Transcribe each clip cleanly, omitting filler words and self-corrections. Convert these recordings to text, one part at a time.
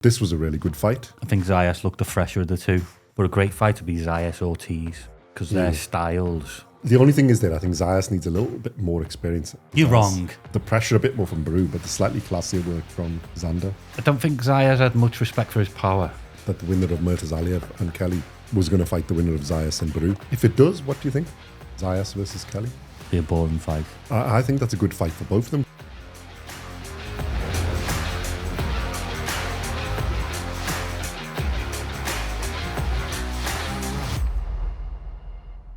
This was a really good fight. I think Zayas looked the fresher of the two, but a great fight to be Zayas Ortiz because their styles. The only thing is that I think Zayas needs a little bit more experience. You're wrong. The pressure a bit more from Baraou, but the slightly classier work from Xander. I don't think Zayas had much respect for his power. That the winner of Murtazaliev and Kelly was going to fight the winner of Zayas and Baraou. If it does, what do you think? Zayas versus Kelly? Be a boring fight. I think that's a good fight for both of them.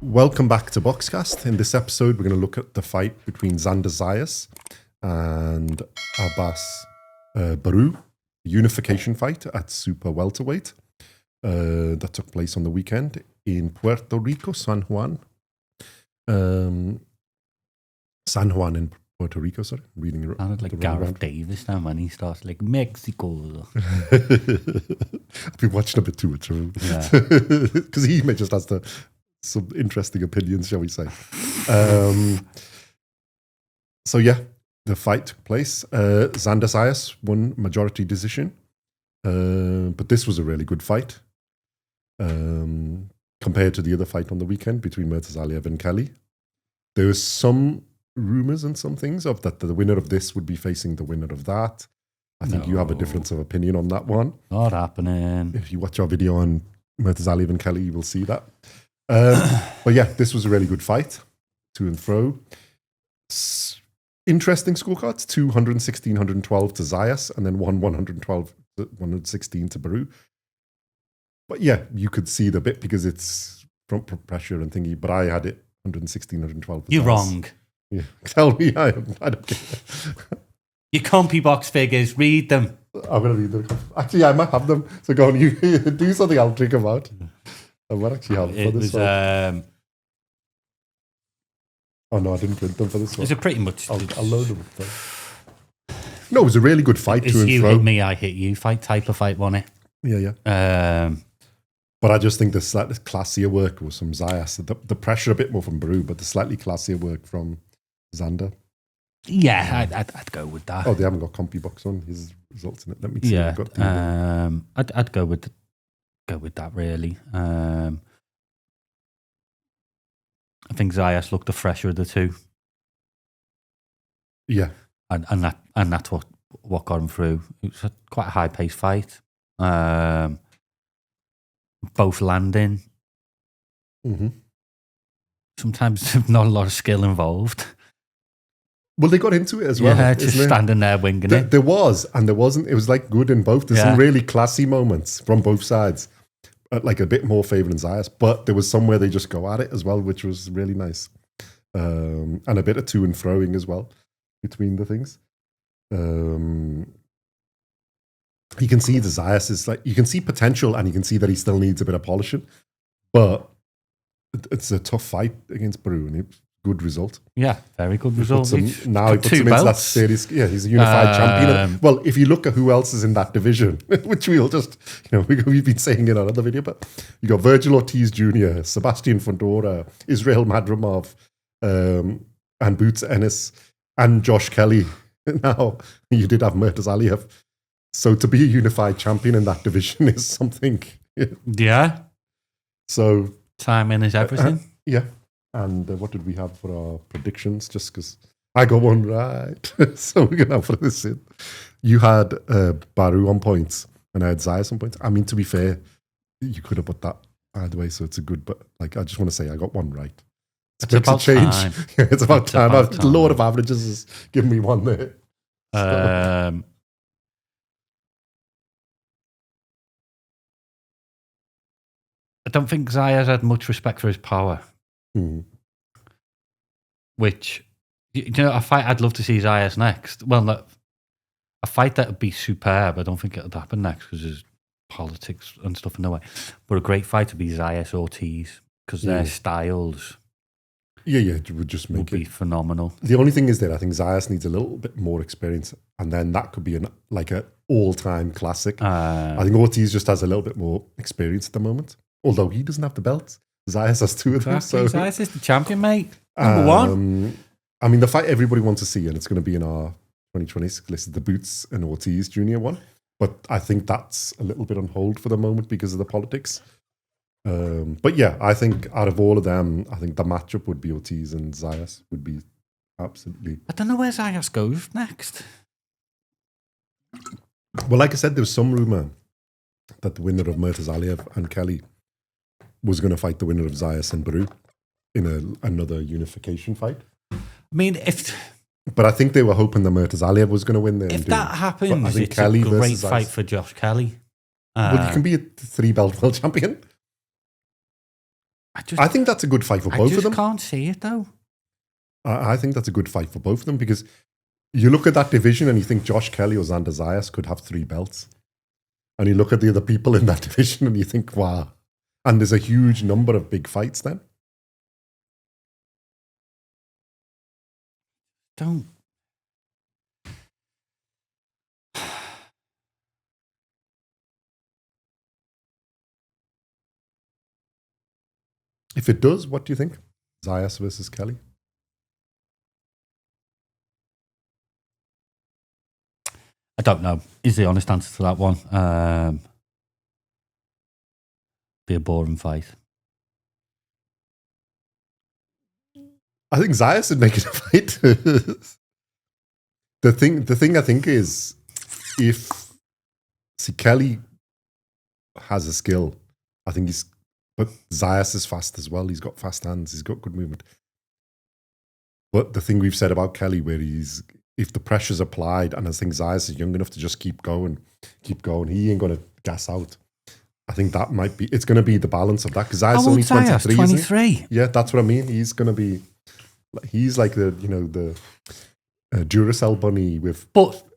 Welcome back to BoxCast. In this episode, we're going to look at the fight between Xander Zayas and Abass Baraou, the unification fight at super welterweight that took place on the weekend in Puerto Rico, San Juan. San Juan in Puerto Rico, sorry. Reading it. Sounded like Gareth Davis now when he starts like Mexico. I've been watching a bit too much. Because he just has some interesting opinions, shall we say. So yeah, the fight took place. Xander Zayas won majority decision. But this was a really good fight. Compared to the other fight on the weekend between Murtazaliev and Kelly. There was some rumors and some things of that the winner of this would be facing the winner of that. I think you have a difference of opinion on that one. Not happening. If you watch our video on Murtazaliev and Kelly, you will see that. But yeah, this was a really good fight, to and fro. Interesting scorecards, 116, 112 to Zayas, and then 112, 116 to Baraou. But yeah, you could see the bit because it's front pressure and thingy, but I had it 116, 112. You're wrong. Yeah. Tell me, I don't care. Your compy box figures, read them. I'm going to read them. Actually, I might have them. So go on, you do something I'll drink about. I might actually have them for this one. Oh no, I didn't print them for this one. It's a pretty much... I'll load them up there. No, it was a really good fight to and you fro. Hit me, I hit you fight type of fight, wasn't it? Yeah. But I just think the slightly classier work was from Zayas. The pressure a bit more from Baraou, but the slightly classier work from Xander. Yeah, I'd go with that. Oh, they haven't got CompuBox on his results in it. Let me see. Yeah, I'd go with that really. I think Zayas looked the fresher of the two. Yeah, and that's what got him through. It was quite a high paced fight. Both landing. Mm-hmm. Sometimes not a lot of skill involved. Well, they got into it as well. Yeah, just standing there winging it. There was, and there wasn't. It was like good in both. There's some really classy moments from both sides. Like a bit more favouring Zayas, but there was somewhere they just go at it as well, which was really nice. And a bit of to and froing as well between the things. You can see the Zayas is like, you can see potential and you can see that he still needs a bit of polishing, but it's a tough fight against Baraou and it's a good result. Yeah, very good result. Now he puts him into that series. Yeah, he's a unified champion. Well, if you look at who else is in that division, which we'll just, we've been saying in another video, but you got Virgil Ortiz Jr., Sebastian Fundora, Israel Madrimov, and Boots Ennis, and Josh Kelly. Now, you did have Murtazaliev. So to be a unified champion in that division is something. Yeah. So timing is everything. Yeah. And what did we have for our predictions? Just because I got one right. So we're going to put this in. You had Baraou on points and I had Zayas on points. I mean, to be fair, you could have put that either way. So it's a good, but like, I just want to say I got one right. It's about change. Time. Yeah, it's about time. The Lord of Averages has given me one there. So. I don't think Zayas had much respect for his power. Mm. Which, a fight I'd love to see Zayas next. Well, a fight that would be superb. I don't think it would happen next because there's politics and stuff in the way. But a great fight would be Zayas Ortiz because their styles. Yeah, it would just make it be phenomenal. The only thing is that I think Zayas needs a little bit more experience, and then that could be an all-time classic. I think Ortiz just has a little bit more experience at the moment. Although he doesn't have the belt. Zayas has two of them. So. Zayas is the champion, mate. Number one. I mean, the fight everybody wants to see, and it's going to be in our 2026 list, is the Boots and Ortiz Jr. one. But I think that's a little bit on hold for the moment because of the politics. But yeah, I think out of all of them, I think the matchup would be Ortiz and Zayas would be absolutely. I don't know where Zayas goes next. Well, like I said, there was some rumor that the winner of Murtazaliev and Kelly was going to fight the winner of Zayas and Baraou in another unification fight. I mean, but I think they were hoping that Murtazaliev was going to win there. If that happens, I think it's Kelly a great versus fight Zayas. for Josh Kelly. Well, you can be a 3-belt world champion. I think that's a good fight for both of them. I just can't see it, though. I think that's a good fight for both of them because you look at that division and you think Josh Kelly or Xander Zayas could have 3 belts. And you look at the other people in that division and you think, wow. And there's a huge number of big fights then. Don't. If it does, what do you think? Zayas versus Kelly? I don't know. Is the honest answer to that one? Be a boring fight. I think Zayas would make it a fight. The thing I think is, if Kelly has a skill, I think but Zayas is fast as well. He's got fast hands. He's got good movement. But the thing we've said about Kelly, where if the pressure's applied, and I think Zayas is young enough to just keep going, he ain't going to gas out. I think that might be, it's going to be the balance of that. Because Zayas only 23, 23. Isn't he? Yeah, that's what I mean. He's going to be, he's like the Duracell bunny with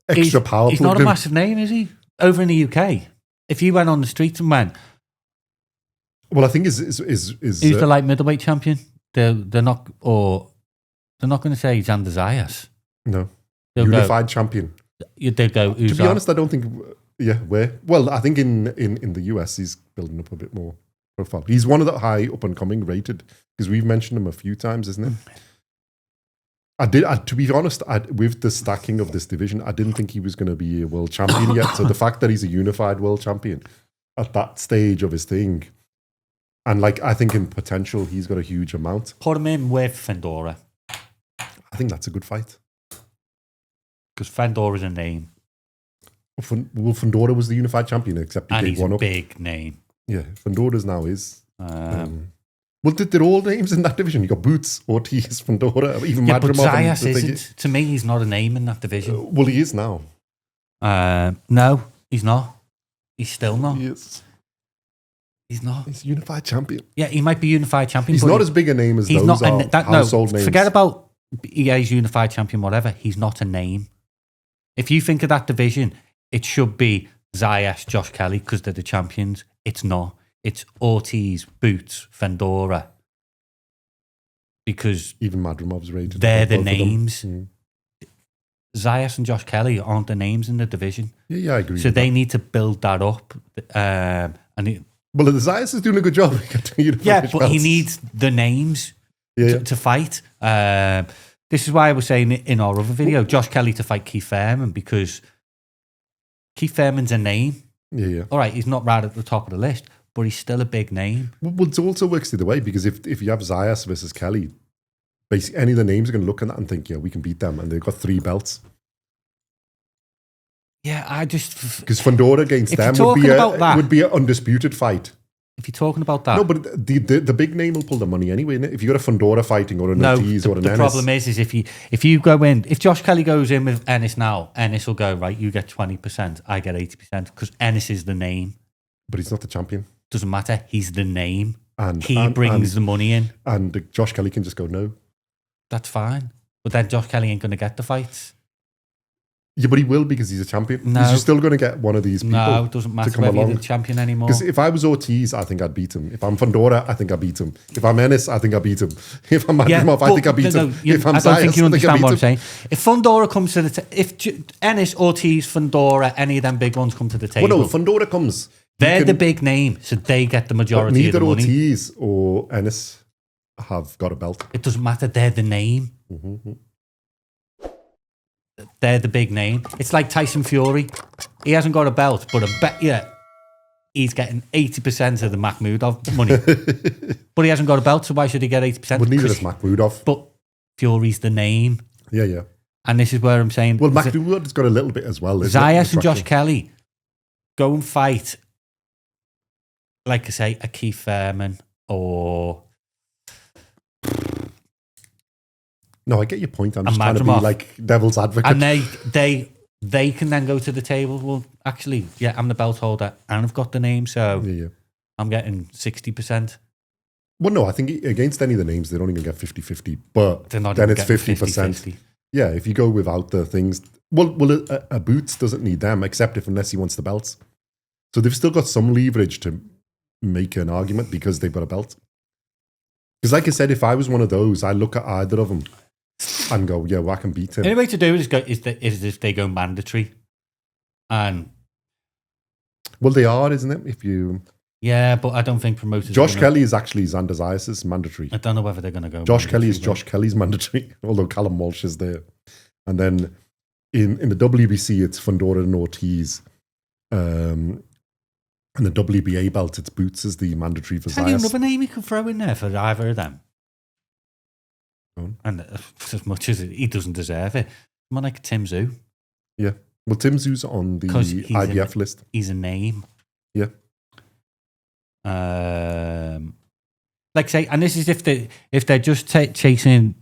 extra power. He's not a massive name, is he? Over in the UK. If you went on the streets and went, well, I think is who's the light middleweight champion? They're not going to say Xander Zayas. No, unified champion. They go. To be honest, I don't think. Yeah, where? Well, I think in the US he's building up a bit more profile. He's one of the high up and coming rated because we've mentioned him a few times, isn't it? To be honest, with the stacking of this division, I didn't think he was going to be a world champion yet. So the fact that he's a unified world champion at that stage of his thing, and I think in potential, he's got a huge amount. Put him in with Fendora. I think that's a good fight. Because Fendora's a name. Well, Fendora was the unified champion, except he gave one up. Big name. Yeah, Fendora's now is. Well, they're all names in that division. You got Boots, Ortiz, Fendora, even Madrimov. But Zayas isn't. To me, he's not a name in that division. Well, he is now. No, he's not. He's still not. He is. He's not. He's unified champion. Yeah, he might be unified champion. He's not as big a name as those household names. Forget about he's unified champion, whatever. He's not a name. If you think of that division, it should be Zayas, Josh Kelly, because they're the champions. It's not. It's Ortiz, Boots, Fendora. Because even Madrimov's rated. They're the names. Zayas and Josh Kelly aren't the names in the division. Yeah, I agree. So they need to build that up. Well, the Zayas is doing a good job. But he needs the names to fight. This is why I was saying in our other video, Josh Kelly to fight Keith Thurman, because Keith Thurman's a name. Yeah. All right, he's not right at the top of the list, but he's still a big name. Well, it also works the other way, because if you have Zayas versus Kelly, basically any of the names are going to look at that and think, yeah, we can beat them, and they've got 3 belts. Yeah, I just... Because Fendora against them would be an undisputed fight. If you're talking about that... No, but the big name will pull the money anyway, innit? If you got a Fendora fighting or an Ortiz or an Ennis... The problem is if you go in... If Josh Kelly goes in with Ennis now, Ennis will go, right, you get 20%, I get 80%, because Ennis is the name. But he's not the champion. Doesn't matter, he's the name. And he brings the money in. And Josh Kelly can just go, no. That's fine. But then Josh Kelly ain't going to get the fights. Yeah, but he will, because he's a champion. No. He's still going to get one of these people. No, it doesn't matter whether you're the champion anymore. Because if I was Ortiz, I think I'd beat him. If I'm Fendora, I think I beat him. If I'm Ennis, I think I beat him. If I'm Madrimov, I think I beat him. If I'm I don't think you understand what I'm saying. If Fendora comes to the if Ennis, Ortiz, Fendora, any of them big ones come to the table. Well, no, if Fendora comes, they're the big name, so they get the majority of the money. Neither Ortiz or Ennis have got a belt. It doesn't matter. They're the name. Mm-hmm. they're the big name. It's like Tyson Fury. He hasn't got a belt, but I bet you he's getting 80% of the Makhmudov money. But he hasn't got a belt, so why should he get 80%? But neither does Makhmudov. But Fury's the name. Yeah. And this is where I'm saying... Well, Makhmudov's got a little bit as well. Zayas and Josh Kelly go and fight, like I say, a Keith Thurman or... No, I get your point. I'm just trying to be like devil's advocate. And they can then go to the table. Well, actually, yeah, I'm the belt holder and I've got the name, so I'm getting 60%. Well, no, I think against any of the names, they're only going to get 50-50, but then it's 50%. 50-50. Yeah, if you go without the things... Well, a Boots doesn't need them, except unless he wants the belts. So they've still got some leverage to make an argument because they've got a belt. Because like I said, if I was one of those, I look at either of them and go, yeah, well, I can beat him. The only way to do it is if they go mandatory. And well, they are, isn't it? If you... Yeah, but I don't think promoters... Josh Kelly is actually Xander Zayas' mandatory. I don't know whether they're going to go... Josh Kelly is Josh Kelly's mandatory, although Callum Walsh is there. And then in the WBC, it's Fundora and Ortiz. And the WBA belt, it's Boots is the mandatory for Zayas. Tell you another name you could throw in there for either of them. And as much as he doesn't deserve it, someone like Tim Tszyu. Yeah. Well, Tim Tszyu's on the IBF list. He's a name. Yeah. Like say, and this is if they're just chasing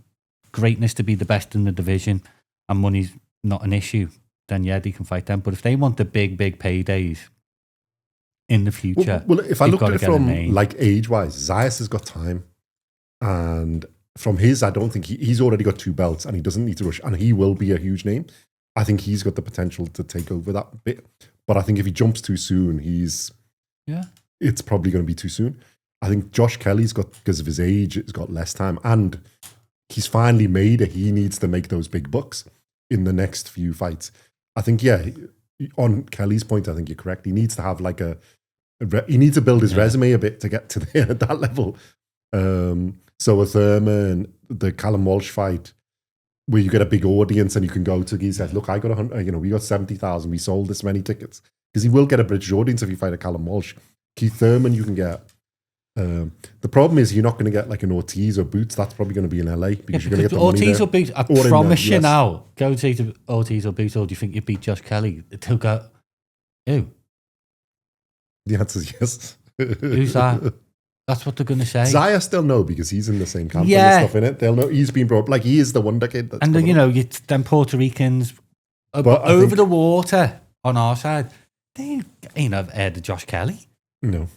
greatness to be the best in the division and money's not an issue, then yeah, they can fight them. But if they want the big paydays in the future, well if I look at it from like age-wise, Zayas has got time, and from his, I don't think he's already got 2 belts and he doesn't need to rush, and he will be a huge name. I think he's got the potential to take over that bit, but I think if he jumps too soon, it's probably going to be too soon. I think Josh Kelly's got, because of his age, has got less time, and he's finally made it. He needs to make those big bucks in the next few fights. I think, yeah, on Kelly's point, I think you're correct. He needs to have like he needs to build his resume a bit to get to that level. So with Thurman, the Callum Walsh fight, where you get a big audience and you can go to, he says, look, I got 100, we got 70,000, we sold this many tickets. Because he will get a British audience if you fight a Callum Walsh. Keith Thurman, you can get. The problem is you're not going to get like an Ortiz or Boots. That's probably going to be in LA because you're going to get the Ortiz or Boots. I promise you now. Go and say to Ortiz or Boots, or do you think you beat Josh Kelly? They'll go, who? The answer is yes. Who's that? That's what they're going to say. Zayas still know because he's in the same camp and stuff in it. They'll know he's been brought. Like he is the wonder kid. That's and then Puerto Ricans over the water on our side. They ain't heard of Josh Kelly. No.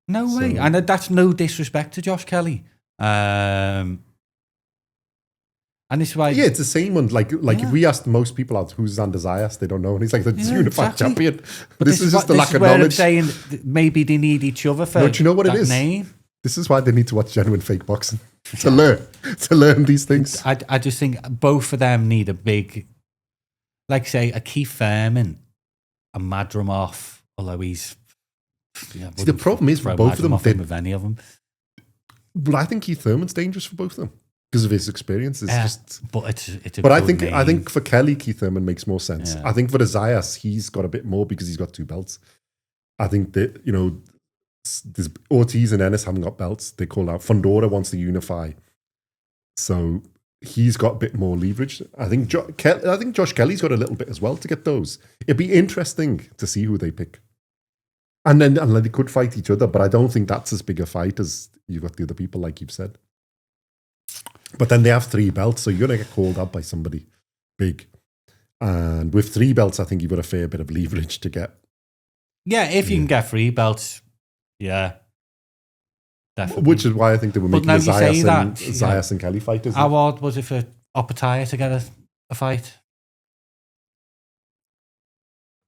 No way. And that's no disrespect to Josh Kelly. And it's why... Yeah, it's the same one. Like if we asked most people out who's Xander Zayas, they don't know. And he's like the unified champion. But this is just the lack of knowledge. I'm saying maybe they need each other for do you know what it is? Name. This is why they need to watch Genuine Fake Boxing to learn these things. I just think both of them need a big... Like say, a Keith Thurman, a Madrimov, although he's... the problem is both of them with any of them. But I think Keith Thurman's dangerous for both of them because of his experience. But it's I think for Kelly, Keith Thurman makes more sense. Yeah. I think for the Zayas, he's got a bit more because he's got 2 belts. I think that there's Ortiz and Ennis haven't got belts. They call out Fundora wants to unify, so he's got a bit more leverage. I think Josh Kelly's got a little bit as well to get those. It'd be interesting to see who they pick. And then they could fight each other, but I don't think that's as big a fight as you've got the other people, like you've said. But then they have 3 belts, so you're going to get called out by somebody big. And with 3 belts, I think you've got a fair bit of leverage to get. Yeah, if you can get 3 belts, yeah. Definitely. Which is why I think they were making the Zayas and Kelly fight. How hard was it for Opataya to get a fight?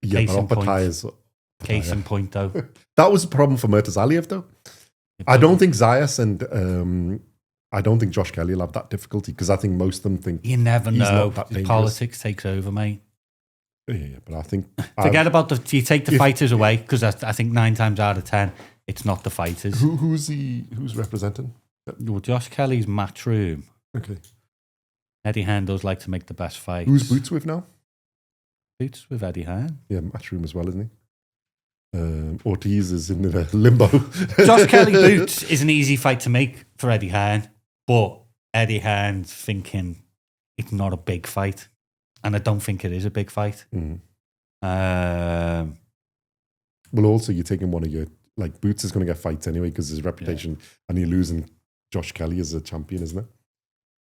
Yeah, but Opataya's... Case in point, though. That was a problem for Murtazaliev, though. I don't think Zayas and I don't think Josh Kelly will have that difficulty because I think most of them think you never know. Politics takes over, mate. Yeah, but I think forget about you take the fighters away because I think 9 times out of 10 it's not the fighters. Who's representing? Well, Josh Kelly's Matchroom. Okay. Eddie Hearn does like to make the best fights. Who's Boots with now? Boots with Eddie Hearn. Yeah, Matchroom as well, isn't he? Ortiz is in the limbo. Josh Kelly Boots is an easy fight to make for Eddie Hearn, but Eddie Hearn's thinking it's not a big fight, and I don't think it is a big fight. Well, also you're taking one of your Boots is going to get fights anyway because his reputation, and you're losing Josh Kelly as a champion, isn't it?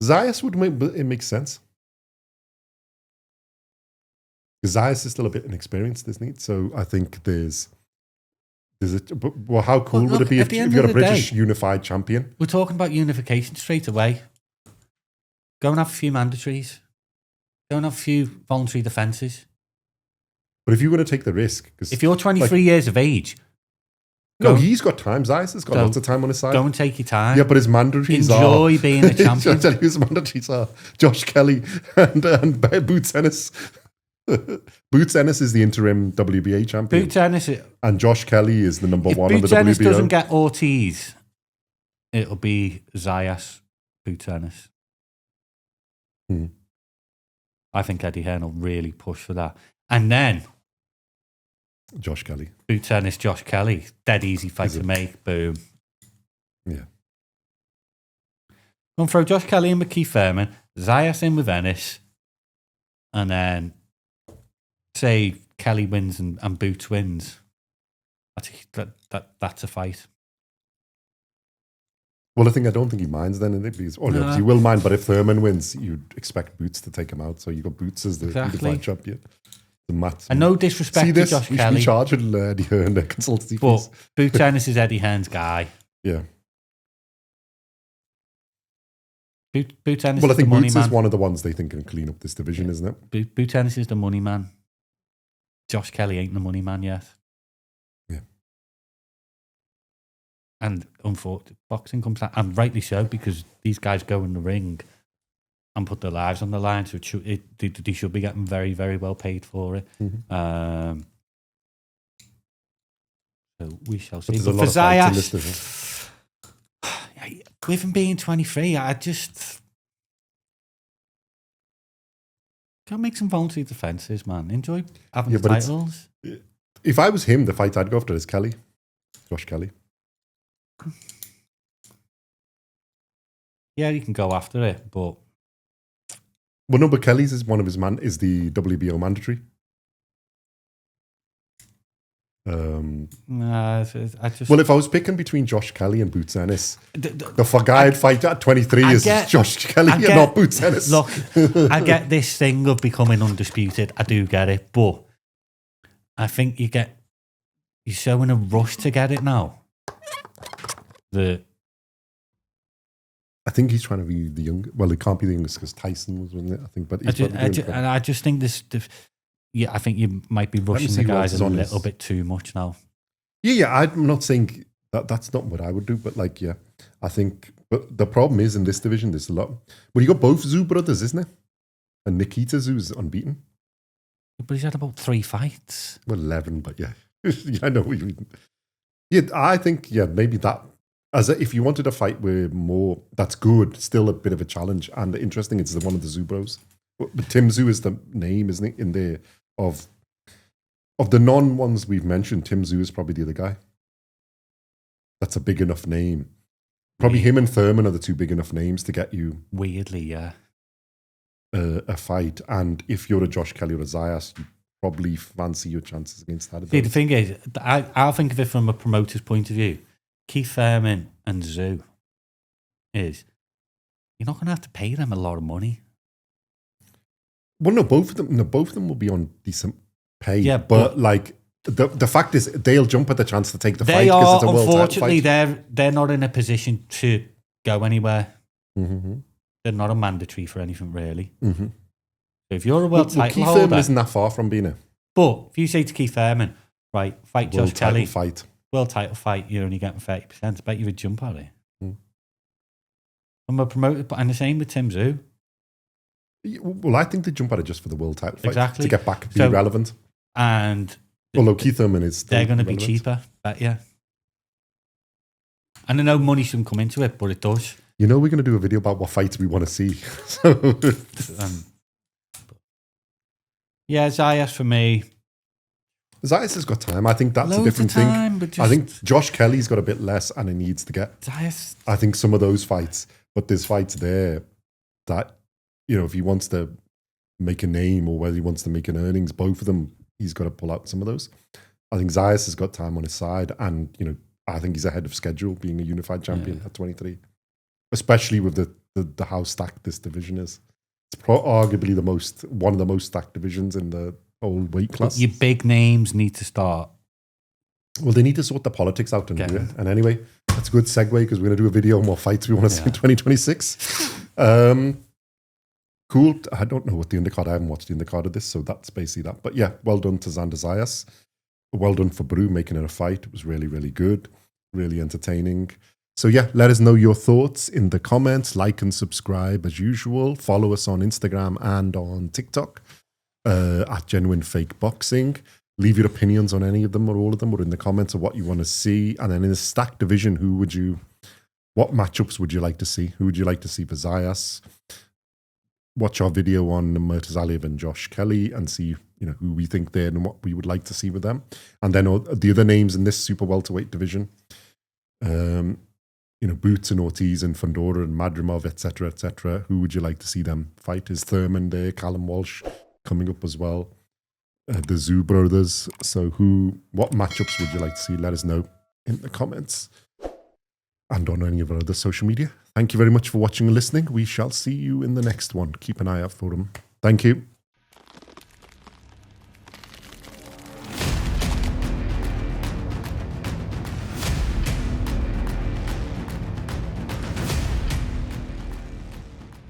Zayas it makes sense. Because Zayas is still a bit inexperienced, isn't he? So I think there's how cool would it be if you got a British unified champion? We're talking about unification straight away. Go and have a few mandatories. Go and have a few voluntary defences. But if you're going to take the risk... If you're 23 years of age... he's got time. Zayas has got lots of time on his side. Go and take your time. Yeah, but his mandatories Enjoy being a champion. I'll tell you his mandatories are Josh Kelly and Boots Ennis. Boots Ennis is the interim WBA champion. Boots Ennis... And Josh Kelly is the number one on the WBO. Boots Ennis doesn't get Ortiz, it'll be Zayas, Boots Ennis. I think Eddie Hearn will really push for that. And then... Josh Kelly. Boots Ennis, Josh Kelly. Dead easy fight to make. Boom. Yeah. Going to throw Josh Kelly in with Keith Thurman, Zayas in with Ennis, and then say Kelly wins and Boots wins. That's a fight. Well, I don't think he minds then, because he will mind, but if Thurman wins, you'd expect Boots to take him out. So you got Boots as the unified champion. And no disrespect to Josh Kelly. We should be charging Eddie Hearn their consultancy fees. But Boots Ennis is Eddie Hearn's guy. Yeah. Boots Ennis I think Boots is one of the ones they think can clean up this division, isn't it? Boots Ennis is the money man. Josh Kelly ain't the money man yet. Yeah. And unfortunately, boxing comes out, and rightly so, because these guys go in the ring and put their lives on the line, so they should be getting very, very well paid for it. So we shall see. But for Zayas, with him being 23, I just gotta make some voluntary defences, man. Enjoy having titles. If I was him, the fight I'd go after is Kelly, Josh Kelly. Yeah, you can go after it, but. Well, no, but Kelly's is one of his is the WBO mandatory. If I was picking between Josh Kelly and Boots Ennis, the guy I'd fight at 23 is Josh Kelly and not Boots Ennis. Look, I get this thing of becoming undisputed. I do get it, but I think you're so in a rush to get it now. I think he's trying to be the young. Well, it can't be the youngest because Tyson was, wasn't it? I think, but I just think this. I think you might be rushing the guys a little bit too much now. Yeah. I'm not saying that's not what I would do, but I think. But the problem is in this division, there's a lot. Well, you got both Zoo brothers, isn't it? And Nikita Zoo's unbeaten. But he's had about 3 fights. Well, 11, but yeah, I know what you mean. Yeah, I think maybe that. If you wanted a fight where more, that's good, still a bit of a challenge. And interesting, it's one of the Zoo bros. But Tim Zoo is the name, isn't it? In there of the non-ones we've mentioned, Tim Zoo is probably the other guy. That's a big enough name. Probably him and Thurman are the 2 big enough names to get you. Weirdly, yeah. A fight. And if you're a Josh Kelly or a Zayas, you probably fancy your chances against that. See, the thing is, I'll think of it from a promoter's point of view. Keith Thurman and Zoo is you're not going to have to pay them a lot of money. Well, no, both of them will be on decent pay. Yeah, but the fact is, they'll jump at the chance to take the fight because it's a world title fight. Unfortunately, they're not in a position to go anywhere. Mm-hmm. They're not a mandatory for anything really. Mm-hmm. So if you're a world title Keith holder, Thurman isn't that far from being it. But if you say to Keith Thurman, right, fight Josh Kelly, world title fight, you're only getting 30%. I bet you would jump at it. From a promoter, and the same with Tim Zoo. Well, I think they jump at it just for the world title fight. Exactly. To get back, be relevant. And although Keith Thurman is they're going to be cheaper, bet yeah. And I know money shouldn't come into it, but it does. You know, we're going to do a video about what fights we want to see. So, yeah, Zayas for me. Zayas has got time. I think that's a different thing. I think Josh Kelly's got a bit less and he needs to get. Zayas. I think some of those fights, but there's fights there that, you know, if he wants to make a name or whether he wants to make an earnings, both of them, he's got to pull out some of those. I think Zayas has got time on his side, and, you know, I think he's ahead of schedule being a unified champion at 23, especially with the how stacked this division is. It's arguably one of the most stacked divisions in the whole weight class. Your big names need to start. Well, they need to sort the politics out and do it. And anyway, that's a good segue because we're going to do a video on what fights we want to see in 2026. Cool. I don't know what the undercard. I haven't watched the undercard of this, so that's basically that. But yeah, well done to Xander Zayas. Well done for Baraou making it a fight. It was really, really good. Really entertaining. So yeah, let us know your thoughts in the comments. Like and subscribe as usual. Follow us on Instagram and on TikTok at GenuineFakeBoxing. Leave your opinions on any of them or all of them, or in the comments of what you want to see. And then in the stacked division, what matchups would you like to see? Who would you like to see for Zayas? Watch our video on Murtazaliev and Josh Kelly and see, you know, who we think they're and what we would like to see with them. And then the other names in this super welterweight division, you know, Boots and Ortiz and Fandora and Madrimov, etc., etc. Who would you like to see them fight? Is Thurman there? Callum Walsh coming up as well. The Zoo brothers. So what matchups would you like to see? Let us know in the comments and on any of our other social media. Thank you very much for watching and listening. We shall see you in the next one. Keep an eye out for them. Thank you.